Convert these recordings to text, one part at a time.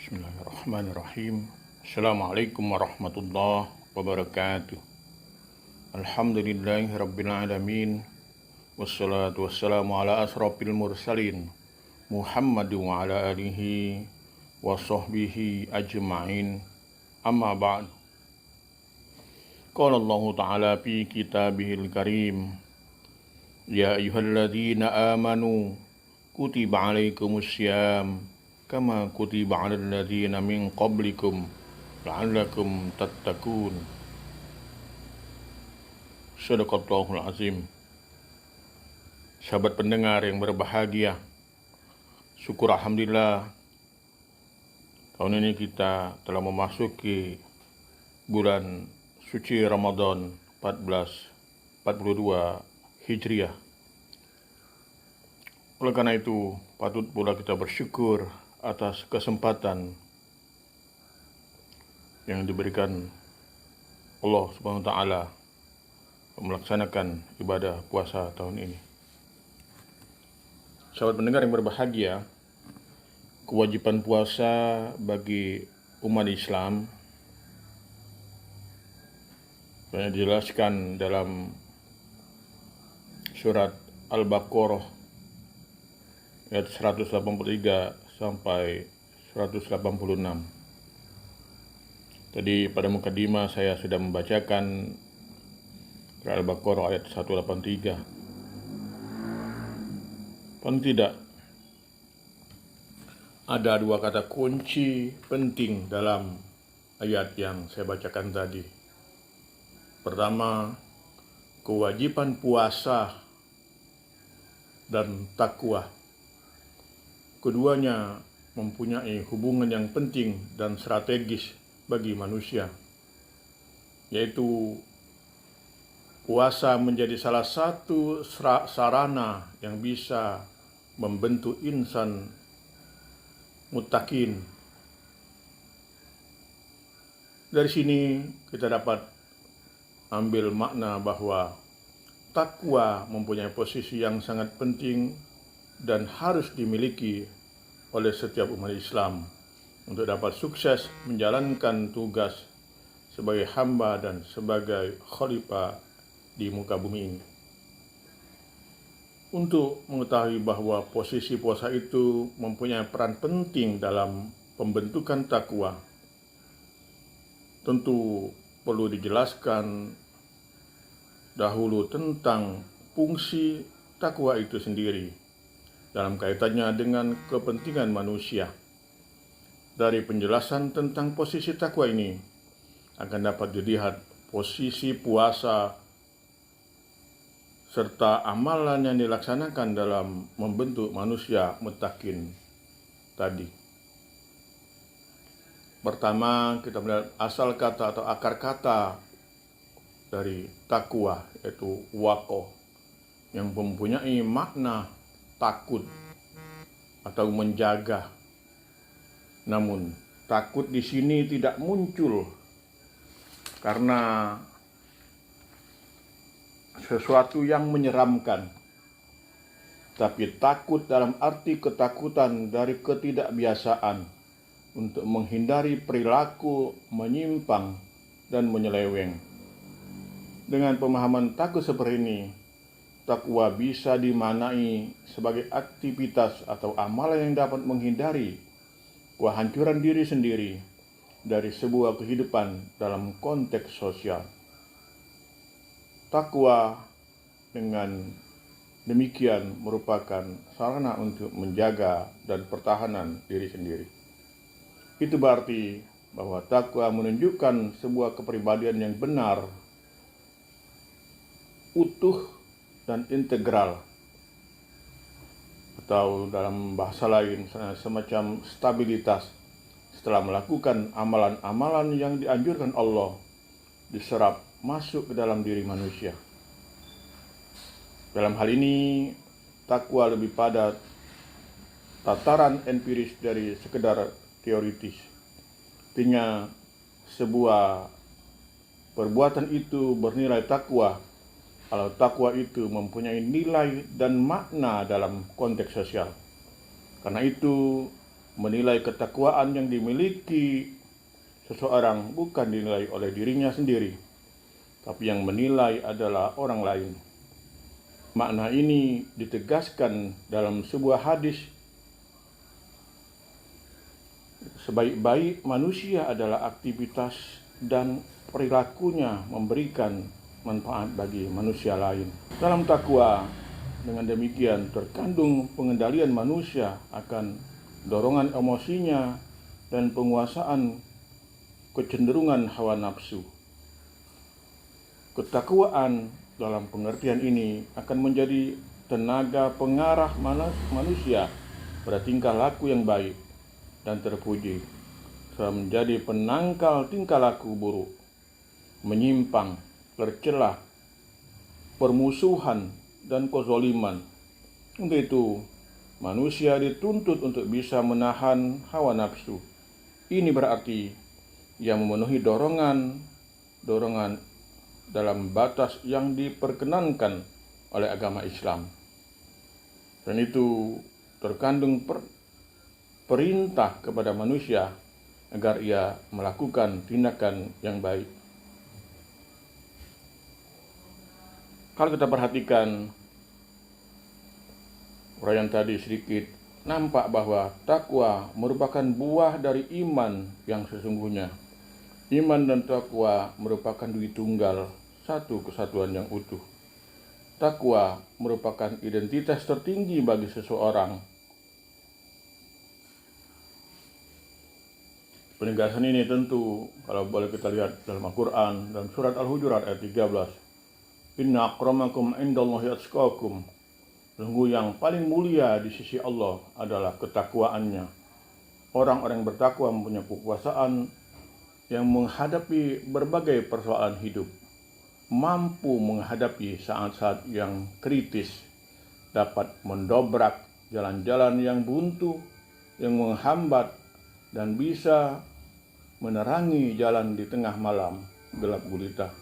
Bismillahirrahmanirrahim. Assalamualaikum warahmatullahi wabarakatuh. Alhamdulillahi rabbil alamin. Wassalatu wassalamu ala asrafil mursalin Muhammad wa ala alihi wa sahbihi ajma'in. Amma ba'd. Qala Allah ta'ala fi kitabihil karim, ya ayyuhalladzina amanu kutiba alaikumus syiyam kama kutiba 'alal ladzina min qablikum la'allakum tattaqun. Shadaqallahul azim. Sahabat pendengar yang berbahagia, syukur alhamdulillah tahun ini kita telah memasuki bulan suci Ramadan 1442 Hijriah. Oleh karena itu, patut pula kita bersyukur atas kesempatan yang diberikan Allah Subhanahu wa taala melaksanakan ibadah puasa tahun ini. Sahabat pendengar yang berbahagia, kewajiban puasa bagi umat Islam yang dijelaskan dalam surat Al-Baqarah ayat 183 sampai 186. Tadi pada mukadimah saya sudah membacakan Al-Baqarah ayat 183. Paling tidak ada dua kata kunci penting dalam ayat yang saya bacakan tadi. Pertama, kewajiban puasa dan takwa. Keduanya mempunyai hubungan yang penting dan strategis bagi manusia, yaitu puasa menjadi salah satu sarana yang bisa membentuk insan muttaqin. Dari sini kita dapat ambil makna bahwa takwa mempunyai posisi yang sangat penting dan harus dimiliki oleh setiap umat Islam untuk dapat sukses menjalankan tugas sebagai hamba dan sebagai khalifah di muka bumi ini. Untuk mengetahui bahwa posisi puasa itu mempunyai peran penting dalam pembentukan takwa, tentu perlu dijelaskan dahulu tentang fungsi takwa itu sendiri dalam kaitannya dengan kepentingan manusia. Dari penjelasan tentang posisi takwa ini akan dapat dilihat posisi puasa serta amalan yang dilaksanakan dalam membentuk manusia muttaqin tadi. Pertama, kita melihat asal kata atau akar kata dari takwa, yaitu waqo, yang mempunyai makna takut atau menjaga. Namun takut di sini tidak muncul karena sesuatu yang menyeramkan, tapi takut dalam arti ketakutan dari ketidakbiasaan untuk menghindari perilaku menyimpang dan menyeleweng. Dengan pemahaman takut seperti ini, takwa bisa dimaknai sebagai aktivitas atau amalan yang dapat menghindari kehancuran diri sendiri dari sebuah kehidupan dalam konteks sosial. Takwa dengan demikian merupakan sarana untuk menjaga dan pertahanan diri sendiri. Itu berarti bahwa takwa menunjukkan sebuah kepribadian yang benar, utuh, dan integral, atau dalam bahasa lain semacam stabilitas setelah melakukan amalan-amalan yang dianjurkan Allah diserap masuk ke dalam diri manusia. Dalam hal ini, takwa lebih pada tataran empiris dari sekedar teoritis. Artinya, sebuah perbuatan itu bernilai takwa kalau takwa itu mempunyai nilai dan makna dalam konteks sosial. Karena itu, menilai ketakwaan yang dimiliki seseorang bukan dinilai oleh dirinya sendiri, tapi yang menilai adalah orang lain. Makna ini ditegaskan dalam sebuah hadis, sebaik-baik manusia adalah aktivitas dan perilakunya memberikan manfaat bagi manusia lain. Dalam takwa, dengan demikian terkandung pengendalian manusia akan dorongan emosinya dan penguasaan kecenderungan hawa nafsu. Ketakwaan dalam pengertian ini akan menjadi tenaga pengarah manusia pada tingkah laku yang baik dan terpuji, serta menjadi penangkal tingkah laku buruk, menyimpang, tercela, permusuhan, dan kezaliman. Untuk itu, manusia dituntut untuk bisa menahan hawa nafsu. Ini berarti ia memenuhi dorongan dalam batas yang diperkenankan oleh agama Islam. Dan itu terkandung perintah kepada manusia agar ia melakukan tindakan yang baik. Kalau kita perhatikan uraian tadi sedikit, nampak bahwa takwa merupakan buah dari iman yang sesungguhnya. Iman dan takwa merupakan dui tunggal, satu kesatuan yang utuh. Takwa merupakan identitas tertinggi bagi seseorang. Penegasan ini tentu kalau boleh kita lihat dalam Al-Quran, dalam surat Al-Hujurat ayat 13. Inna akramakum indallahi atqakum. Sungguh yang paling mulia di sisi Allah adalah ketakwaannya. Orang-orang yang bertakwa mempunyai kekuasaan yang menghadapi berbagai persoalan hidup, mampu menghadapi saat-saat yang kritis, dapat mendobrak jalan-jalan yang buntu, yang menghambat, dan bisa menerangi jalan di tengah malam gelap gulita.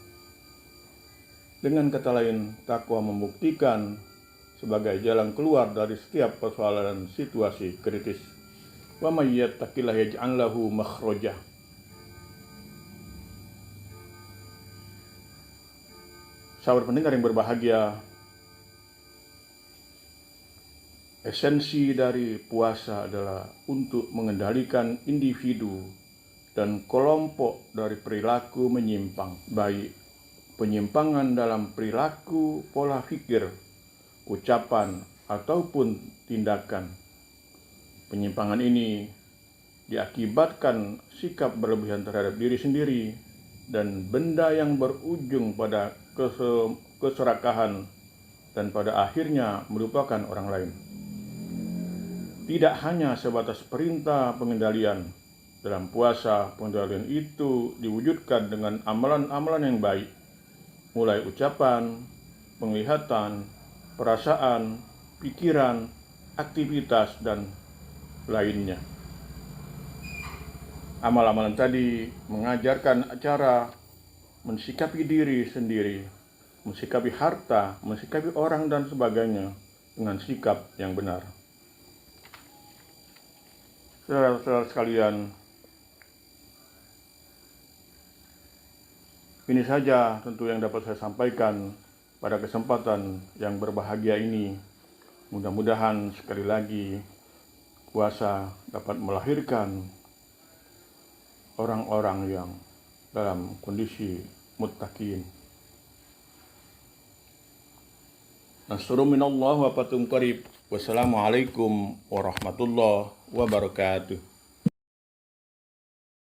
Dengan kata lain, takwa membuktikan sebagai jalan keluar dari setiap persoalan dan situasi kritis. Wa may yattaqillaha yaj'al lahu makhraja. Sahabat pendengar yang berbahagia, esensi dari puasa adalah untuk mengendalikan individu dan kelompok dari perilaku menyimpang, baik penyimpangan dalam perilaku, pola pikir, ucapan, ataupun tindakan. Penyimpangan ini diakibatkan sikap berlebihan terhadap diri sendiri dan benda yang berujung pada keserakahan dan pada akhirnya melupakan orang lain. Tidak hanya sebatas perintah pengendalian. Dalam puasa, pengendalian itu diwujudkan dengan amalan-amalan yang baik, mulai ucapan, penglihatan, perasaan, pikiran, aktivitas, dan lainnya. Amal-amalan tadi mengajarkan cara mensikapi diri sendiri, mensikapi harta, mensikapi orang dan sebagainya dengan sikap yang benar. Saudara-saudara sekalian, ini saja tentu yang dapat saya sampaikan pada kesempatan yang berbahagia ini. Mudah-mudahan sekali lagi puasa dapat melahirkan orang-orang yang dalam kondisi muttaqin. Nasrun minallah wa fathun qarib. Wassalamualaikum warahmatullahi wabarakatuh.